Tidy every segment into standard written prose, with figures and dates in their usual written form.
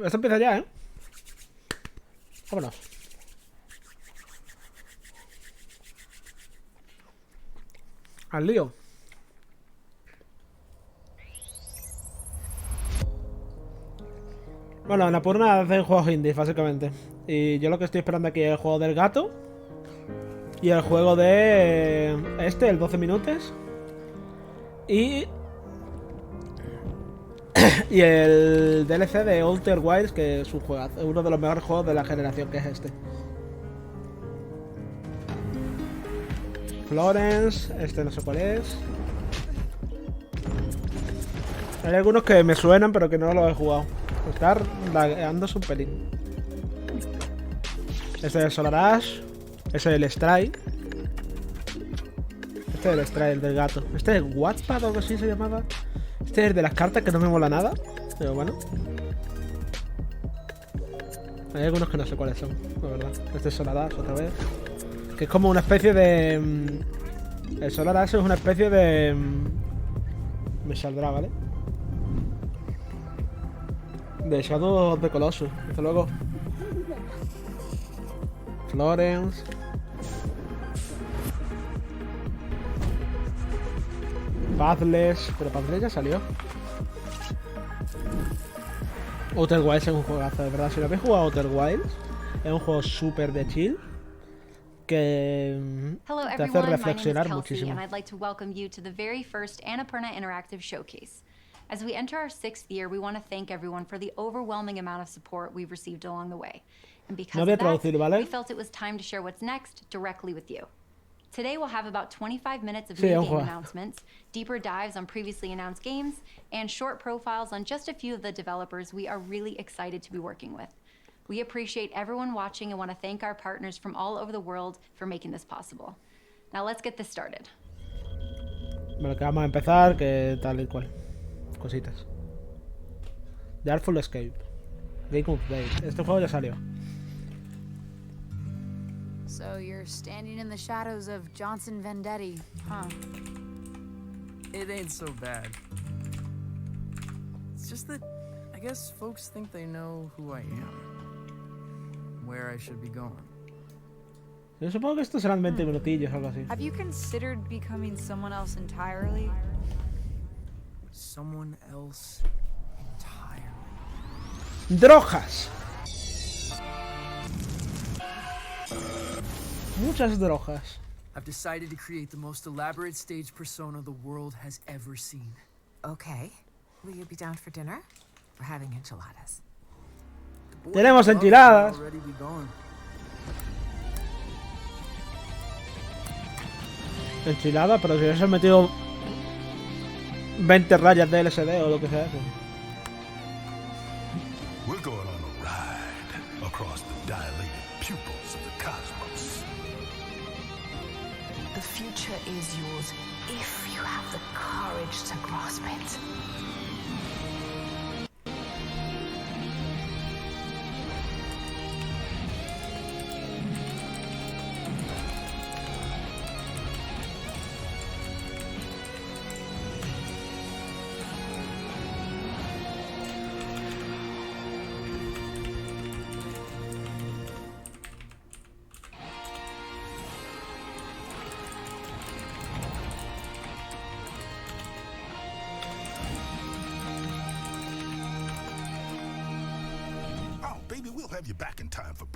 Esto empieza ya, ¿eh? Vámonos. Al lío. Bueno, Annapurna hace juegos indies, básicamente. Y yo lo que estoy esperando aquí es el juego del gato. Y el juego de... el 12 minutos. Y... y el DLC de Outer Wilds, que es un juegazo. Es uno de los mejores juegos de la generación, que es este. Florence, este no sé cuál es. Hay algunos que me suenan, pero que no los he jugado. Está lagueándose un pelín. Este es el Solar Ash. Este es el Stray. Este es el Stray, el del gato. Este es el Wattpad o algo así se llamaba. Este es el de las cartas, que no me mola nada. Pero bueno. Hay algunos que no sé cuáles son, la verdad. Este es Solar Ash otra vez. Que es como una especie de... el Solar Ash es una especie de... me saldrá, ¿vale? De Shadow of the Colossus. Hasta luego. Florence. Pathless. Pero Pathless ya salió. Outer Wilds es un juegazo, de verdad. Si no habéis jugado Outer Wilds, es un juego súper de chill que te hace reflexionar muchísimo. And I'd like to welcome you to the very first Annapurna Interactive Showcase. As we enter our 6th year, we want to thank everyone for the overwhelming amount of support we've received along the way. And because of that, we felt it was time to share what's next directly with you. Today we'll have about 25 minutes of new game announcements, deeper dives on previously announced games, and short profiles on just a few of the developers we are really excited to be working with. We appreciate everyone watching and want to thank our partners from all over the world for making this possible. Now let's get this started. Bueno, que vamos a empezar, que tal y cual. Cositas. The Artful Escape. Game Update. Este juego ya salió. So you're standing in the shadows of Johnson Vendetti, huh? It ain't so bad. It's just that I guess folks think they know who I am. Where I should be going. Yo supongo que estos serán 20 minutillos o algo así. Have you considered becoming someone else entirely? Someone else entirely. Drogas. Muchas drogas. I've decided to create the most elaborate stage persona the world has ever seen. Okay. Will you be down for dinner? We're having enchiladas. Tenemos enchiladas. Enchilada, pero si hubiese metido 20 rayas de LSD o lo que sea eso. We're going on a ride across the dilated pupils of the cosmos. The future is yours if you have the courage to grasp it.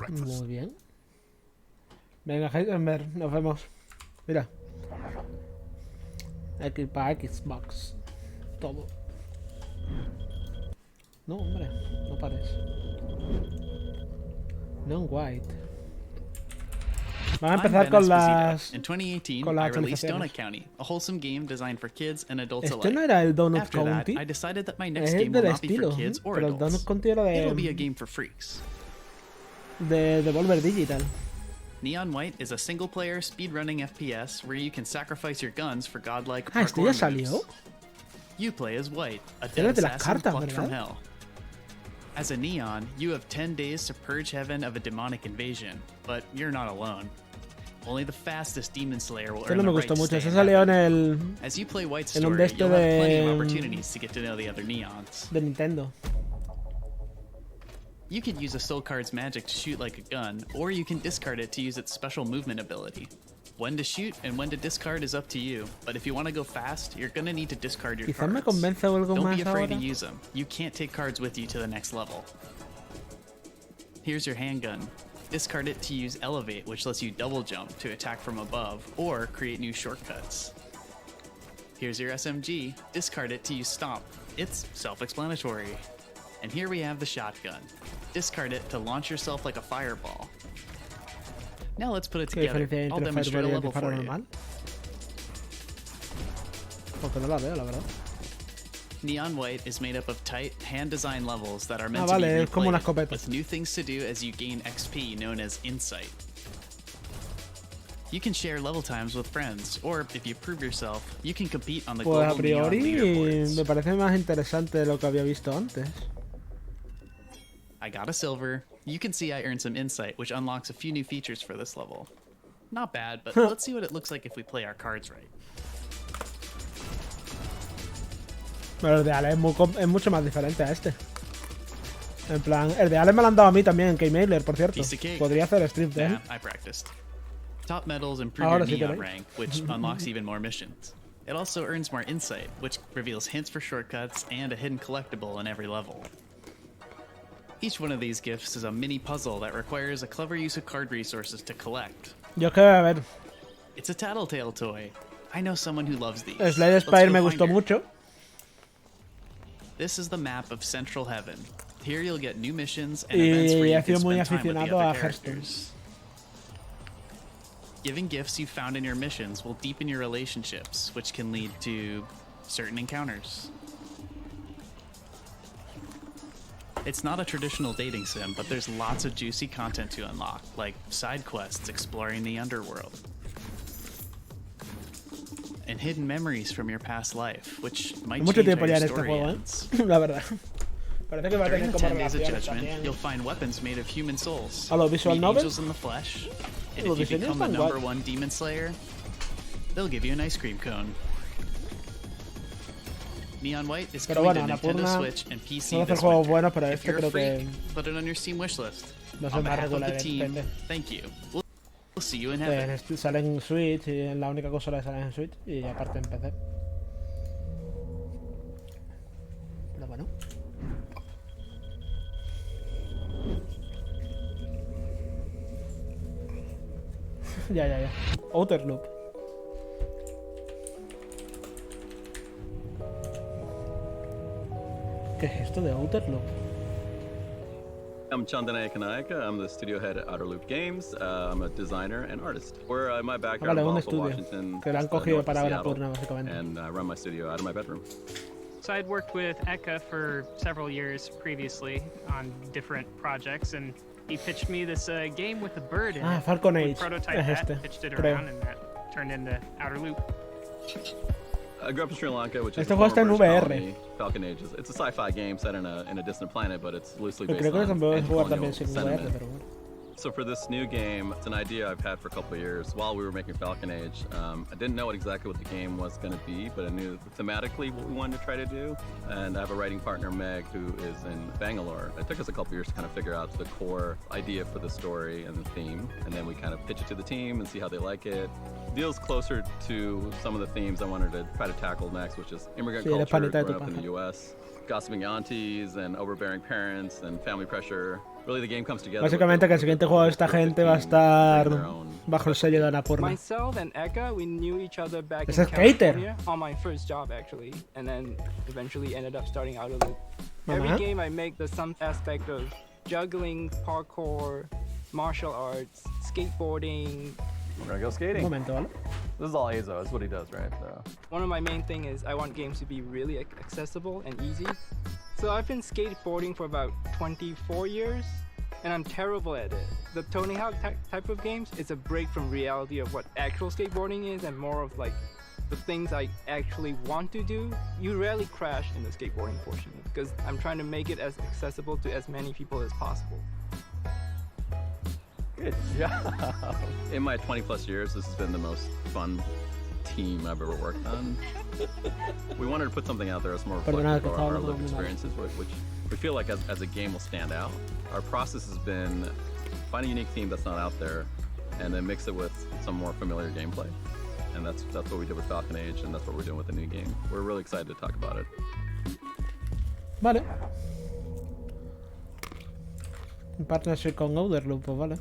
Muy bien. Venga, Heisenberg, nos vemos. Mira. Aquí para Xbox. Todo. No, hombre, no pares. No white. Van a empezar con las... In 2018, con las I released actualizaciones. Donut County, a wholesome game designed for kids and adults Este alike. no era el Donut After that, County. I decided that my next Es game will del not be for estilo, kids or pero el adults. Donut County era It'll be a de... game for freaks. de Devolver Digital. Neon White is a single-player speedrunning FPS where you can sacrifice your guns for godlike Ah, ¿este ya parkour salió? moves. You play as White, a Era dead de las assassin cartas, plucked from ¿verdad? hell. As a Neon, you have 10 days to purge heaven of a demonic invasion, but you're not alone. Only the fastest demon slayer will Este earn no me the right gustó to mucho. stay Ese in salió en heaven. el... As you play White's en un story, de este you'll have plenty of de... opportunities to get to know the other Neons. de Nintendo. You can use a soul card's magic to shoot like a gun, or you can discard it to use its special movement ability. When to shoot and when to discard is up to you, but if you want to go fast, you're gonna need to discard your Quizás me cards. convence algo Don't más be afraid ahora. to use them. You can't take cards with you to the next level. Here's your handgun. Discard it to use Elevate, which lets you double jump to attack from above or create new shortcuts. Here's your SMG. Discard it to use Stomp. It's self-explanatory. And here we have the shotgun. Discard it to launch yourself like a fireball. Now let's put it ¿Qué together. diferencia hay I'll entre demonstrate a fireball y level disparo for you. normal? Porque no la veo, la verdad. Neon White is made up of tight, hand-designed levels that are meant vale, to be es como una replayed, escopeta. with new things to do as you gain XP known as Insight. You can share level times with friends, or if you prove yourself, you can compete on the Pues a global Neon priori leaderboards. me parece más interesante de lo que había visto antes. I got a silver. You can see I earned some Insight, which unlocks a few new features for this level. Not bad, but let's see what it looks like if we play our cards right. Pero el de Ale es mucho más diferente a este. En plan, el de Ale me lo han dado a mí también en K-Mailer, por cierto. Piece of cake. Podría hacer strip de él. Yeah, I practiced. Top medals improve Ahora your sí Neon tenéis. rank, which unlocks even more missions. It also earns more Insight, which reveals hints for shortcuts and a hidden collectible in every level. Each one of these gifts is a mini puzzle that requires a clever use of card resources to collect. Yo es que, a ver, It's a Tattletale toy. I know someone who loves these. Slade Let's Spire go me find gustó her. mucho. This is the map of Central Heaven. Here you'll get new missions and events where Y you he can sido muy spend time with the aficionado other a Hearthstone. characters. Giving gifts you found in your missions will deepen your relationships, which can lead to certain encounters. It's not a traditional dating sim, but there's lots of juicy content to unlock, like side quests exploring the underworld. And hidden memories from your past life, which might Mucho change tiempo how ya your en este story juego, ends. La verdad. Parece que va a During tener the como 10 Days of relaciones Judgment, también. you'll find weapons made of human souls. A los visual Meet novels? angels in the flesh, and Los if you diseños become the están number guay. one demon slayer, they'll give you an ice cream cone. Neon White is Pero coming bueno, to Nintendo Annapurna Switch and PC suele hacer this juegos winter. buenos, pero If este you're a creo freak, que put it on your Steam wishlist. va a ser On más behalf of regular, the team, depende. thank you. We'll see you in heaven. Salen en Switch y es la única consola que sale en Switch y aparte en PC. Pero bueno. ya. Outer Loop. ¿Qué es esto de Outer Loop? I'm Xeanort99. I'm the studio head at Outer Loop Games. I'm a designer and artist. Where my background Vale, un is estudio Washington, que lo han just, cogido north of para Seattle, Annapurna, básicamente. and I run my studio out of my bedroom. So I'd worked with Eka for several years previously on different projects, and he pitched me this game with a bird in it. Falcon We Age. prototyped Es that, este, pitched it creo. around, and that turned into Outer Loop. I grew up in Sri Lanka, which is Este a juego está en former British VR. colony. Falcon Age. It's a sci-fi game set in a distant planet, but it's loosely Yo based creo que on se puede jugar anti-colonial también sin VR, sentiment. pero bueno. So for this new game, it's an idea I've had for a couple of years while we were making Falcon Age. I didn't know exactly what the game was going to be, but I knew thematically what we wanted to try to do. And I have a writing partner, Meg, who is in Bangalore. It took us a couple of years to kind of figure out the core idea for the story and the theme. And then we kind of pitch it to the team and see how they like it. Deals closer to some of the themes I wanted to try to tackle next, which is immigrant culture, growing up in the US, gossiping aunties and overbearing parents and family pressure. Really, the game comes together. Básicamente que el siguiente juego de esta gente va a estar bajo el sello de Annapurna. Myself and Eka, we knew each other back Es in skater. California on my first job actually, and then eventually ended up starting Outer Loop. Mamá. Every game I make, there's some aspect of juggling, parkour, martial arts, skateboarding. We're gonna go skating. Un momento, ¿vale? This is all Azo. That's what he does, right? So. One of my main thing is I want games to be really accessible and easy. So I've been skateboarding for about 24 years, and I'm terrible at it. The Tony Hawk type of games is a break from reality of what actual skateboarding is and more of like the things I actually want to do. You rarely crash in the skateboarding portion because I'm trying to make it as accessible to as many people as possible. Good job. In my 20 plus years, this has been the most fun team I've ever worked on. We wanted to put something out there that's more reflective of our lived experiences, which we feel like as a game will stand out. Our process has been find a unique theme that's not out there, and then mix it with some more familiar gameplay. And that's what we did with Falcon Age, and that's what we're doing with the new game. We're really excited to talk about it. Vale. En partnership con Overloop, pues vale.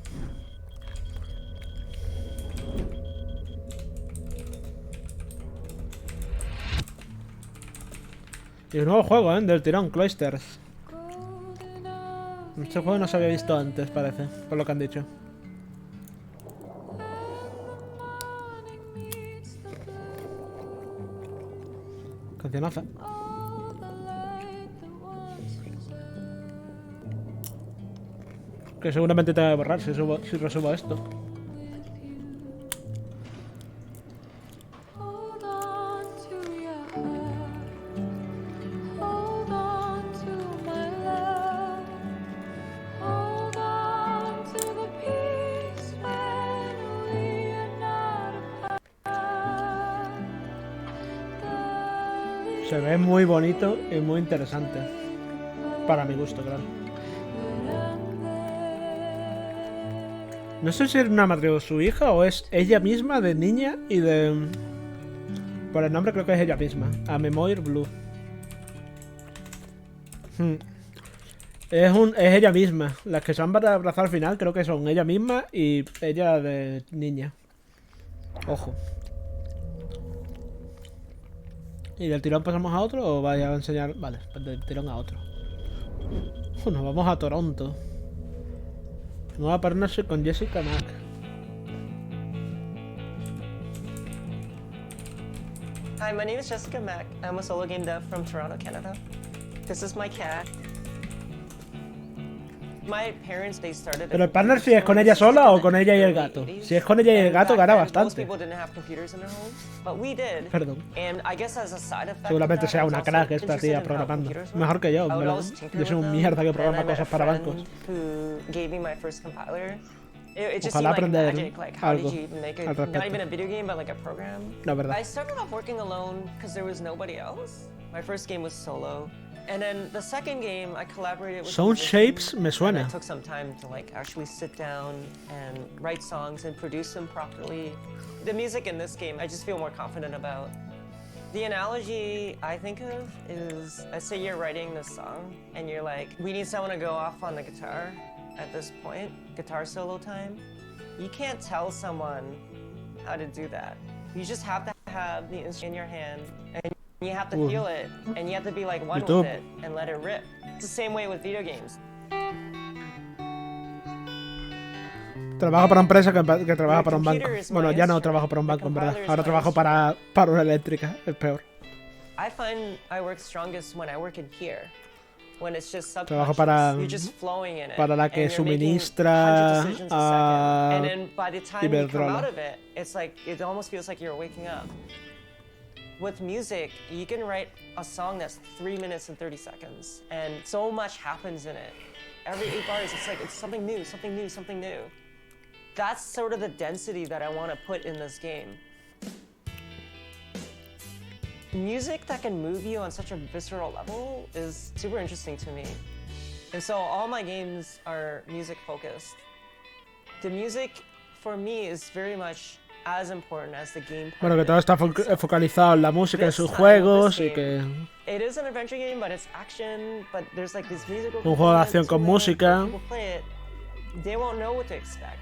Y un nuevo juego, del tirón, Cloisters. Este juego no se había visto antes, parece, por lo que han dicho. Cancionaza. Que seguramente te va a borrar si resubo esto. Se ve muy bonito y muy interesante. Para mi gusto, claro. No sé si es una madre o su hija o es ella misma de niña y de... Por el nombre creo que es ella misma. A Memoir Blue. Es ella misma. Las que se van a abrazar al final creo que son ella misma y ella de niña. Ojo. ¿Y del tirón pasamos a otro o vaya a enseñar? Vale, pues del tirón a otro. Nos vamos a Toronto. Nueva partnership con Jessica Mack. Hi, my name is Jessica Mack. I'm a solo game dev from Toronto, Canada. This is my cat. My parents, they started. Pero el partnership es con ella sola o con ella y el gato. Si es con ella y el gato, gana bastante. Perdón. Seguramente sea una crack esta tía programando. Mejor que yo, yo soy un mierda que programa cosas para bancos. Ojalá aprender algo al respecto. La verdad. And then the second game, I collaborated with Sound Shapes me suena. I took some time to like actually sit down and write songs and produce them properly. The music in this game, I just feel more confident about. The analogy I think of is, let's say you're writing this song and you're like, we need someone to go off on the guitar at this point, guitar solo time. You can't tell someone how to do that. You just have to have the instrument in your hand and you have to feel it, and you have to be like one with it and let it rip. It's the same way with video games. Trabajo para una empresa que trabaja para un banco. Bueno, ya no trabajo para un banco, en verdad. Ahora trabajo para una eléctrica, es peor. I find I work strongest when I work in here. When it's just trabajo para la que suministra a Iberdrola. It's like it almost feels like you're waking up. With music, you can write a song that's 3 minutes and 30 seconds, and so much happens in it. Every 8 bars, it's like it's something new, something new, something new. That's sort of the density that I want to put in this game. Music that can move you on such a visceral level is super interesting to me. And so all my games are music focused. The music, for me, is very much as important as the game part. Bueno, que todo está focalizado en la música de sus juegos y que... It is an adventure game, but it's action, but there's like this musical... Un juego de acción con música. They won't know what to expect.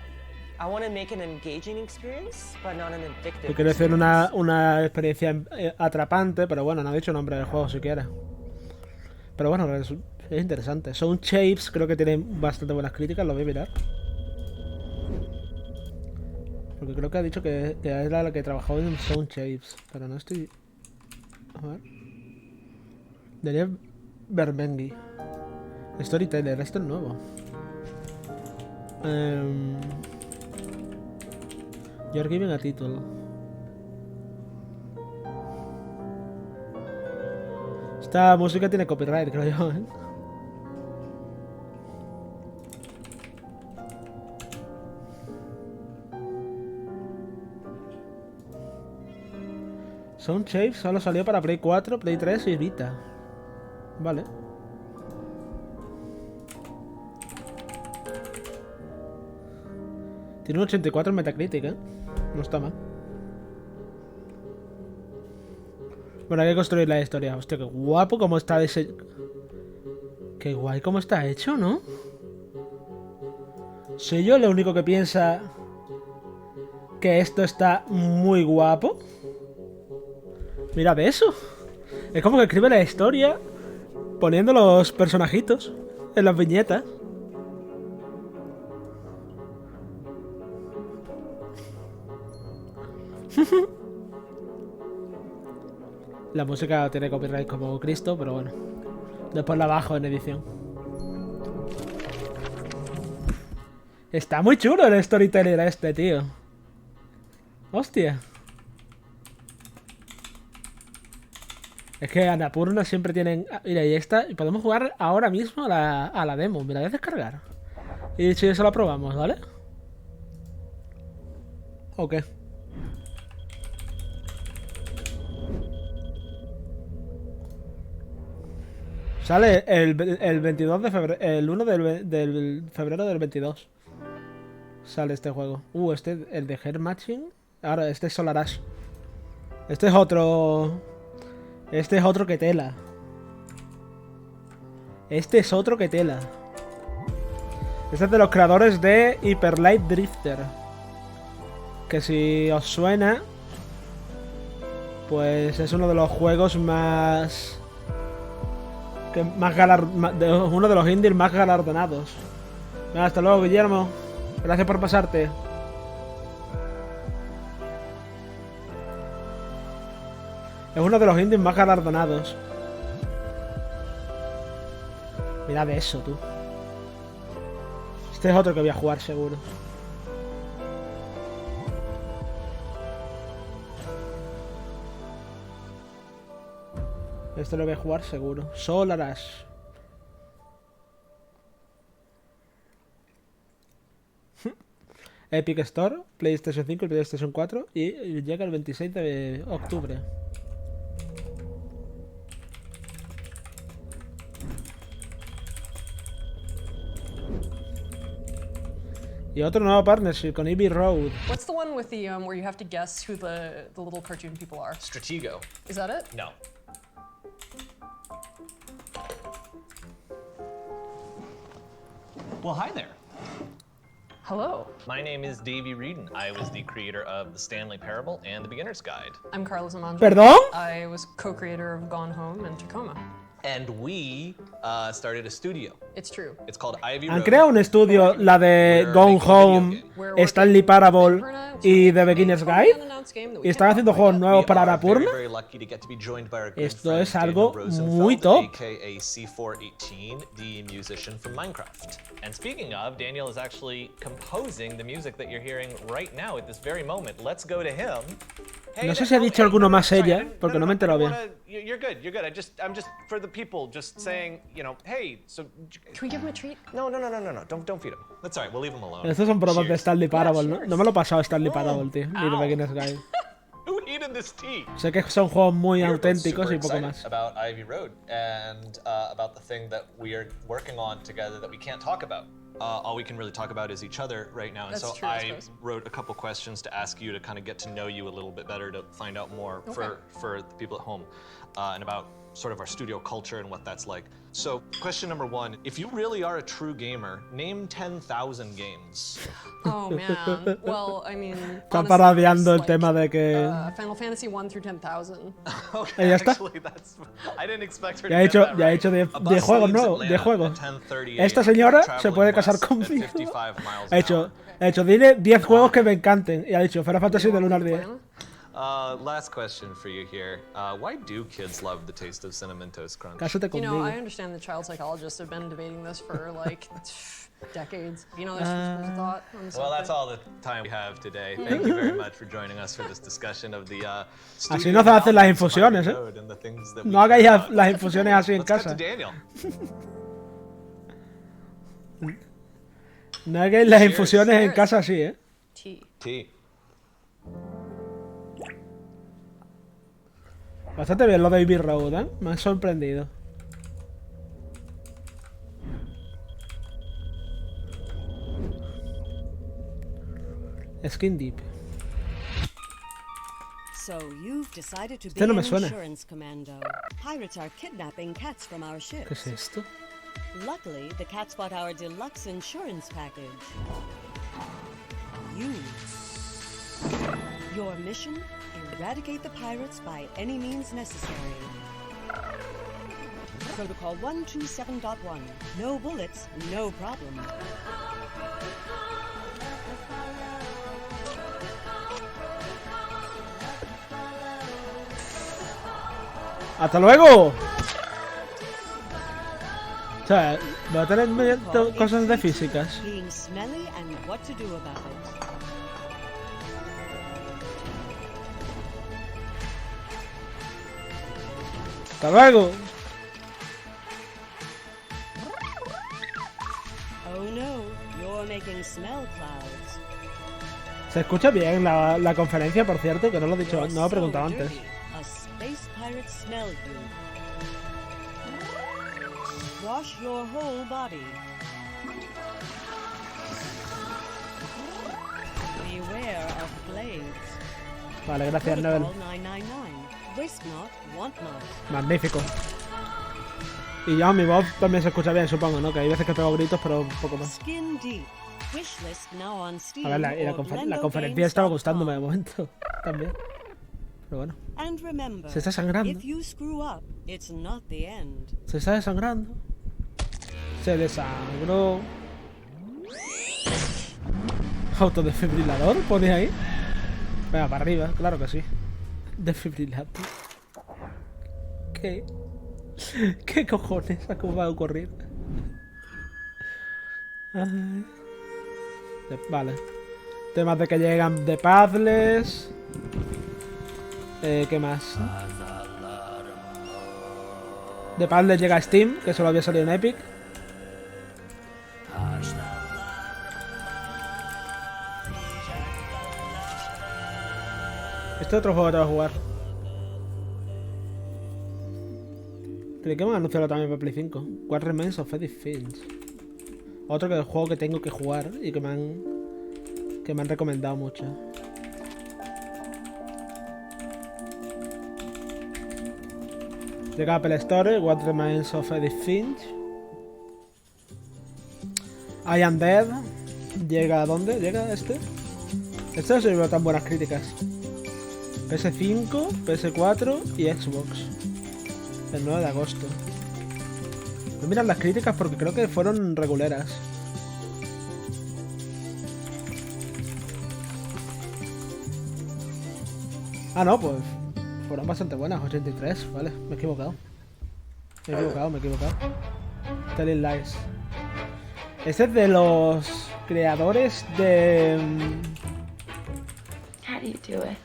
I want to make an engaging experience, but not an addictive. Que quiere decir una experiencia atrapante, pero bueno, no ha dicho el nombre del juego siquiera. Pero bueno, es interesante. Sound Shapes creo que tiene bastante buenas críticas, lo voy a mirar. Porque creo que ha dicho que era la que trabajó en Sound Shapes, pero no estoy... A ver... Daniel Bermengui. Storyteller, esto es nuevo. You're giving a title. Esta música tiene copyright, creo yo, ¿eh? Sound Shapes solo salió para Play 4, Play 3 y Vita. Vale. Tiene un 84 en Metacritic, ¿eh? No está mal. Bueno, hay que construir la historia. Hostia, qué guapo cómo está ese... Qué guay cómo está hecho, ¿no? ¿Soy yo el único que piensa que esto está muy guapo? Mirad eso. Es como que escribe la historia poniendo los personajitos en las viñetas. La música tiene copyright como Cristo, pero bueno. Después la bajo en edición. Está muy chulo el Storyteller este, tío. Hostia. Es que Annapurna siempre tienen... Mira, y esta... Y podemos jugar ahora mismo a la demo. Me la voy a descargar. Y si eso la probamos, ¿vale? Ok. Sale el 22 de febrero... El 1 del febrero del 22. Sale este juego. Este... El de Hair Matching. Ahora, este es Solarash. Este es otro... Este es otro que tela. Este es otro que tela. Este es de los creadores de Hyper Light Drifter. Que si os suena... Pues es uno de los juegos más... uno de los indies más galardonados. Venga, hasta luego, Guillermo. Gracias por pasarte. Es uno de los indies más galardonados. Mira de eso, tú. Este es otro que voy a jugar seguro. Este lo voy a jugar seguro. Solarash. Epic Store, PlayStation 5 y PlayStation 4. Y llega el 26 de octubre. Y otro nuevo partnership con Abbey Road. What's the one with the where you have to guess who the little cartoon people are? Stratego. Is that it? No. Well, hi there. Hello. My name is Davey Reedon. I was the creator of the Stanley Parable and the Beginner's Guide. I'm Carlos Amandra. ¿Perdón? I was co-creator of Gone Home and Tacoma. And we started a studio. It's true. It's called Ivy Han Road. creado un estudio, la de Gone Home, Stanley Parable y The Beginner's Guide. Y están haciendo juegos nuevos para Annapurna. Esto es algo muy top. AKA C418, the musician from Minecraft. And speaking of, Daniel is actually composing the music that you're hearing right now at this very moment. Let's go to him. No sé si ha dicho alguno más ella, porque no me he enterado bien. You're good. I'm just for the people, just saying, you know, hey, so can we give him a treat? No. Don't feed him. That's all right. We'll leave him alone. Estos son promos de Stanley Parable, ¿no? No me lo he pasado Stanley Parable, tío. Ni The Beginner's Guide. Who needed this tea? Sé que son juegos muy auténticos y poco más. About Ivy Road and about the thing that we are working on together that we can't talk about. All we can really talk about is each other right now. And That's so true, I wrote a couple questions to ask you to kind of get to know you a little bit better, to find out more for the people at home and about sort of our studio culture and what that's like. So question number one, if you really are a true gamer, name 10,000 games. Oh man, well, I mean, Está parodiando el tema de que... Final Fantasy 1 through 10,000. Okay, ya está. Actually, I didn't expect her to Ya he get hecho, that ya he right. hecho A 10 bus juegos, leaves ¿no? Atlanta 10 juegos. at 10:38, Esta señora se traveling puede casar west at conmigo. 55 miles Ha an hecho, hour. dile 10 juegos que me encanten. Y ha dicho Final Fantasy del 1 al 10. Last question for you here. Why do kids love the taste of Cinnamon Toast Crunch? Cásate You know, conmigo. I understand the child psychologists have been debating this for like decades. You know, there's schools of thought on the Well, that's subject. all the time we have today. Thank you very much for joining us for this discussion of the Así no se hacen las infusiones, ¿eh? No hagáis las infusiones así en casa. No hagáis las infusiones en casa así, ¿eh? Tea. Bastante bien lo de Abbey Road, ¿eh? Me ha sorprendido. Skin Deep. So you've decided to be Este no an me suena. insurance commando. Pirates are kidnapping cats from our ships. ¿Qué es esto? Luckily, the cats bought our deluxe insurance package. Your mission? Eradicate the pirates by any means necessary. Protocol 127.1. No bullets, no problem. ¡Hasta luego! O sea, voy a tener cosas de físicas. Being smelly and what to do about it. ¡Hasta luego! Oh no, you're making smell clouds. Se escucha bien la conferencia, por cierto, que no lo he dicho, no lo he preguntado antes. A space pirate smell you. Wash your whole body. Beware of blades. Vale, gracias, Noel. Protocol 999. Risk not, want not. Magnífico. Y ya mi voz también se escucha bien, supongo, ¿no? Que hay veces que pego gritos, pero un poco más. Skin deep. Wishlist now on Steam. A ver, la conferencia estaba gustándome de momento también. Pero bueno. And remember, Se está sangrando. if you screw up, it's not the end. Se está desangrando. Se desangró. ¿Autodesfibrilador? ¿Pone ahí? Venga, para arriba, claro que sí. Desfibrilador. ¿Qué? ¿Qué cojones? ¿Cómo va a ocurrir? Ay. Vale. Temas de que llegan de puzzles. ¿Qué más? De puzzles llega a Steam, que solo había salido en Epic. Este otro juego que te voy a jugar. Creí que me han anunciado también para Play 5. What Remains of Edith Finch. Otro juego que tengo que jugar y que me han recomendado mucho. Llega a Apple Store, What Remains of Edith Finch. I Am Dead. ¿Llega a dónde? ¿Llega este? Este no se lleva tan buenas críticas. PS5, PS4 y Xbox. El 9 de agosto. No miran las críticas porque creo que fueron reguleras. Ah, no, pues fueron bastante buenas, 83, vale, me he equivocado. Me he equivocado. Telling Lies. Ese es de los creadores de... How do you do it?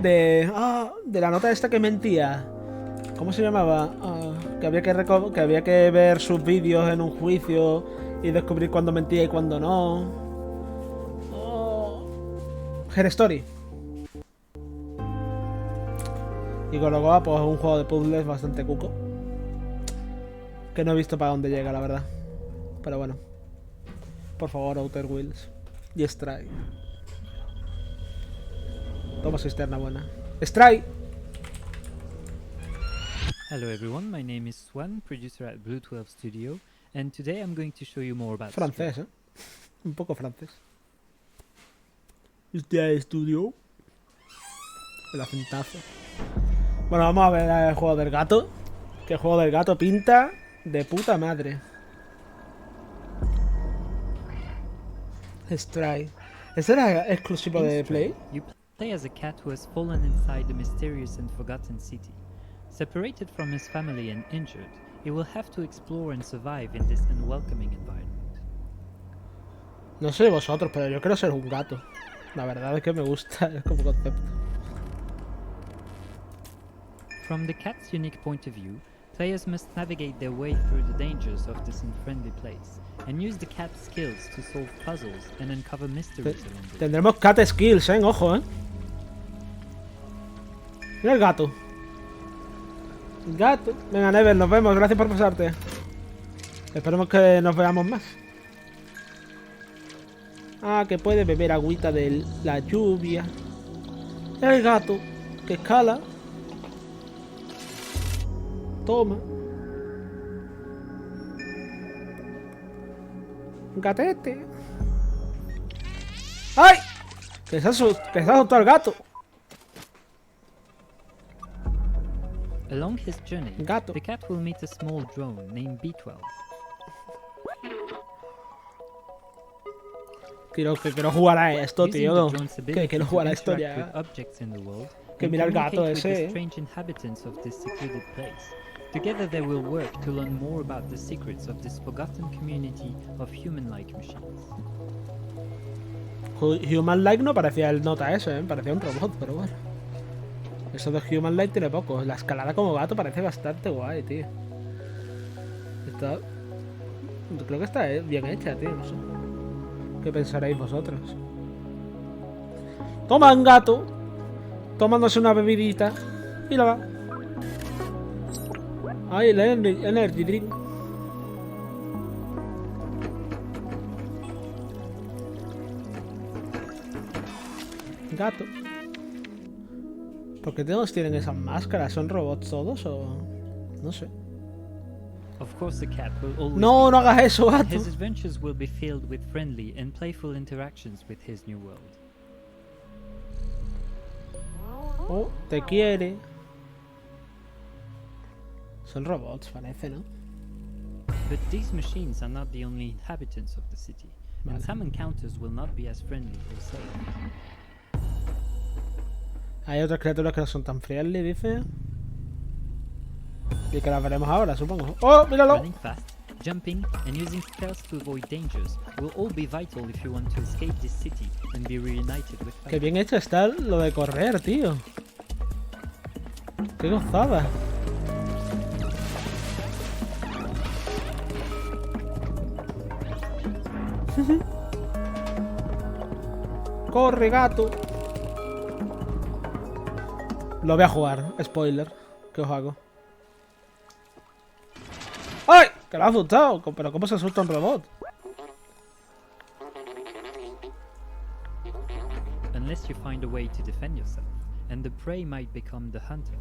De la nota esta que mentía. ¿Cómo se llamaba? Que había que ver sus vídeos en un juicio y descubrir cuándo mentía y cuándo no. Her Story. Y con luego pues un juego de puzzles bastante cuco. Que no he visto para dónde llega, la verdad. Pero bueno. Por favor, Outer Wheels. Y Stray. Toma cisterna buena. ¡Stray! Hello everyone, my name is Swan, producer at Blue 12 Studio, and today I'm going to show you more about francés, un poco francés. Este estudio. El acentazo. Bueno, vamos a ver el juego del gato. Que el juego del gato pinta de puta madre. Stray. ¿Ese era exclusivo de Play? You play as a cat who has fallen inside a mysterious and forgotten city. Separated from his family and injured, he will have to explore and survive in this unwelcoming environment. No sé vosotros, pero yo quiero ser un gato. La verdad es que me gusta como concepto. From the cat's unique point of view, players must navigate their way through the dangers of this unfriendly place, and use the cat's skills to solve puzzles and uncover mysteries along the way. Tendremos cat skills, ojo, Mira el gato. Gato. Venga, Never, nos vemos. Gracias por pasarte. Esperemos que nos veamos más. Ah, que puede beber agüita de la lluvia. El gato que escala. Toma. Gatete. ¡Ay! Que se asustó el gato. Along his journey, Gato. the cat will meet a small drone named B12. Quiero jugar a esto, Using tío. the drone's Que ability quiero to jugar a esto interact ya. with objects in the world Que and mira el gato communicate with the ese. strange inhabitants of this secluded place. Together they will work to learn more about the secrets of this forgotten community of human-like machines. Human-like no parecía el nota ese, parecía un robot, pero bueno. Eso de Human-like tiene poco. La escalada como gato parece bastante guay, tío. Está... Creo que está bien hecha, tío, no sé. ¿Qué pensaréis vosotros? Toma un gato, tomándose una bebidita, y la va. Ay, el energy drink. Gato. ¿Por qué todos tienen esas máscaras? ¿Son robots todos o...? No sé. Of course, the cat will always No, be no hagas eso, gato. His adventures will be filled with friendly and playful interactions with his new world. Oh, te quiere. Son robots, parece, ¿no? But these machines are not the only inhabitants of the city, and some encounters will not be as friendly or safe. Hay otras criaturas que no son tan friendly, dice. Y que las veremos ahora, supongo. ¡Oh, míralo! Running fast, jumping, and using stealth to avoid dangers will all be vital if you want to escape this city and be reunited with family. Qué bien hecho está lo de correr, tío. Qué gozada. Corre, gato. Lo voy a jugar, spoiler. ¿Qué os hago? ¡Ay! Que lo ha asustado. Pero ¿cómo se asusta un robot? Unless you find a way to defend yourself, and the prey might become the hunter.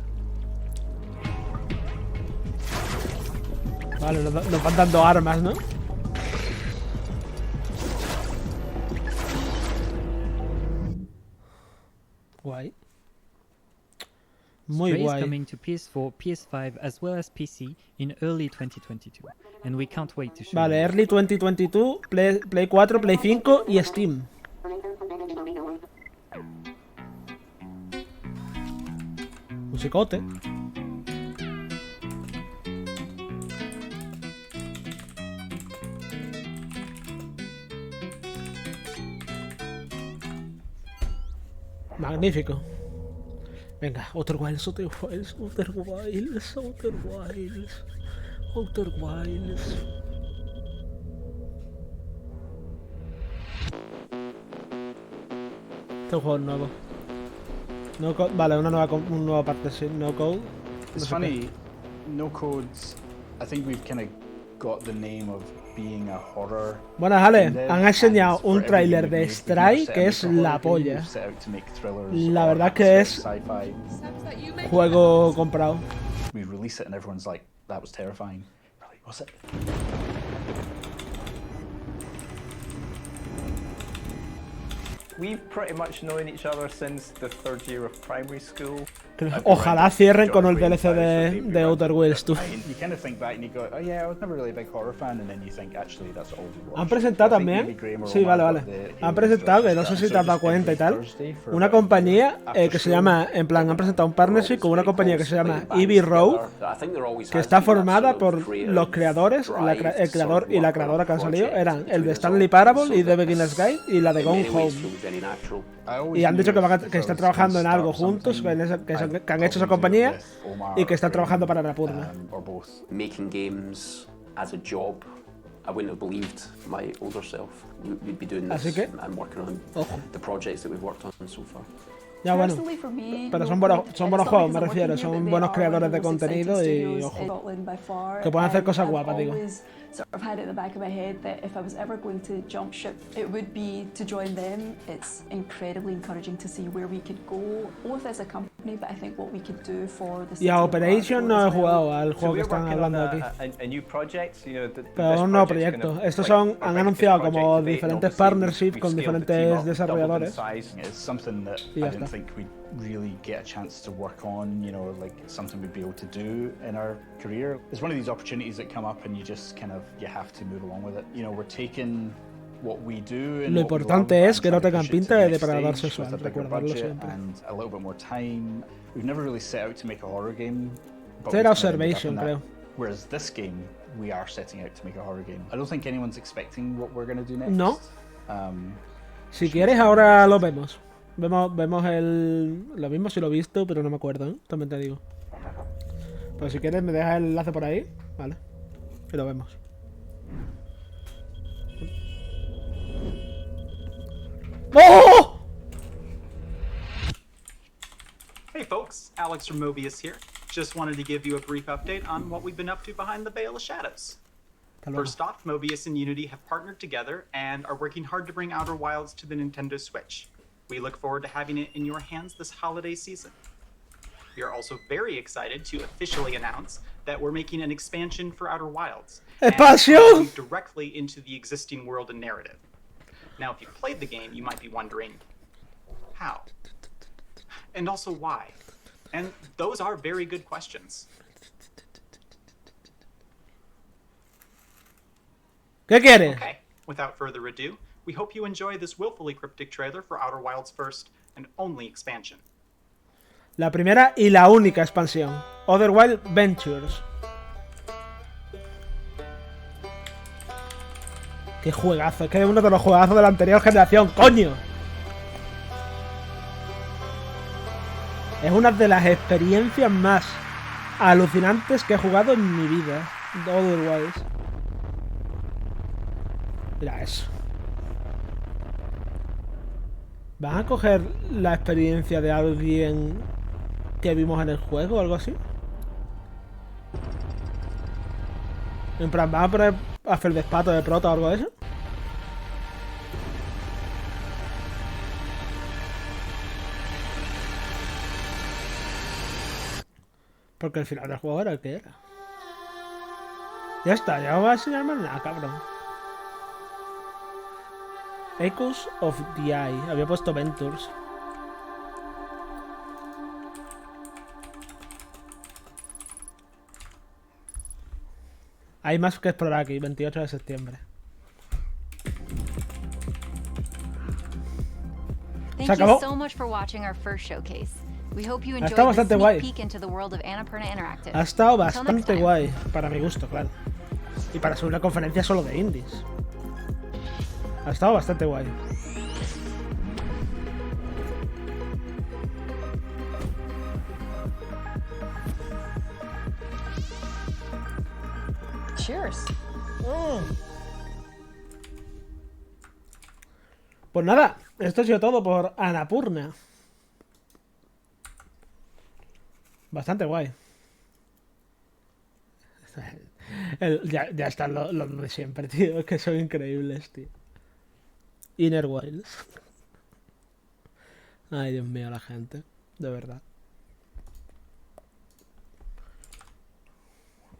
Vale, nos van dando armas, ¿no? Guay. Muy Stray guay. is coming to PS4, PS5 as well as PC in early 2022, and we can't wait to show Vale, you. Early 2022, Play 4, Play 5 y Steam. Musicote. Magnífico. Venga, Outer Wilds, Outer Wilds, Outer Wilds, Outer Wilds, Outer Wilds. Este juego es nuevo. No code, vale, una nueva parte, sí, no code. It's funny, no codes. I think we've kind of got the name of being a horror. Buenas, Ale. Han enseñado un tráiler de Stray que es la polla. La verdad es que es juego comprado. We release it and everyone's like, that was terrifying. Really, was it? We've pretty much known each other since the third year of primary school. Ojalá cierren con el DLC de Outer Wilds, tú. You kind of think back and you go, oh yeah, I was never really a big horror fan, and then you think actually that's all we watched. Han presentado también, sí, vale. Han presentado, que no sé si te has dado cuenta y tal, una compañía que se llama, en plan, han presentado un partnership con una compañía que se llama EV Rogue, que está formada por los creadores, el creador y la creadora que han salido, eran el de Stanley Parable y The Beginner's Guide y la de Gone Home. Y han dicho que están trabajando en algo juntos, que han hecho esa compañía y que están trabajando para Annapurna. Making games as a job, I wouldn't have believed my older self would be doing this and working on the projects that we've worked on so far. Ya bueno, pero son buenos juegos, me refiero, son buenos creadores de contenido y ojo, que pueden hacer cosas guapas, digo. Sort of had it in the back of my head that if I was ever going to jump ship, it would be to join them. It's incredibly encouraging to see where we could go, both as a company, but I think what we could do for the city. Y a Operation no he jugado al juego que están hablando aquí. Pero un nuevo proyecto. Estos han anunciado como diferentes partnerships con diferentes desarrolladores. Y ya está. Really get a chance to work on, you know, like something we'd be able to do in our career. It's one of these opportunities that come up and you just kind of, you have to move along with it. You know, we're taking what we do and lo importante es que no tengan pinta de depredador sexual, recuerdarlo siempre. And a little bit more time. We've never really set out to make a horror game. Era Observation, creo. Whereas this game, we are setting out to make a horror game. I don't think anyone's expecting what we're going to do next. No. Si quieres, ahora lo vemos. Vemos lo mismo si lo he visto, pero no me acuerdo, ¿eh? También te digo. Pero si quieres me dejas el enlace por ahí, vale. Y lo vemos. ¡Oh! Hey folks, Alex from Mobius here. Just wanted to give you a brief update on what we've been up to behind the Veil of Shadows. First off, Mobius and Unity have partnered together and are working hard to bring Outer Wilds to the Nintendo Switch. We look forward to having it in your hands this holiday season. We are also very excited to officially announce that we're making an expansion for Outer Wilds. Expansion! Directly into the existing world and narrative. Now, if you've played the game, you might be wondering, how? And also why? And those are very good questions. ¿Qué quieres? Okay, without further ado, we hope you enjoy this willfully cryptic trailer for Outer Wilds' first and only expansion. La primera y la única expansión, Other Wild Ventures. Qué juegazo, es que es uno de los juegazos de la anterior generación, coño. Es una de las experiencias más alucinantes que he jugado en mi vida, Other Wilds. Mira eso. ¿Van a coger la experiencia de alguien que vimos en el juego o algo así? En plan, ¿van a poner a Feldespato de prota o algo de eso? Porque el final del juego era el que era. Ya está, ya no voy a enseñarme nada, cabrón. Echoes of the Eye. Había puesto Ventures. Hay más que explorar aquí. 28 de septiembre. Se acabó. Ha estado bastante guay. Ha estado bastante guay. Para mi gusto, claro. Y para ser una conferencia solo de indies. Ha estado bastante guay. Cheers. Pues nada, esto ha sido todo por Annapurna. Bastante guay. Ya están los de siempre, tío. Es que son increíbles, tío. Inner Wilds. Ay, Dios mío, la gente. De verdad.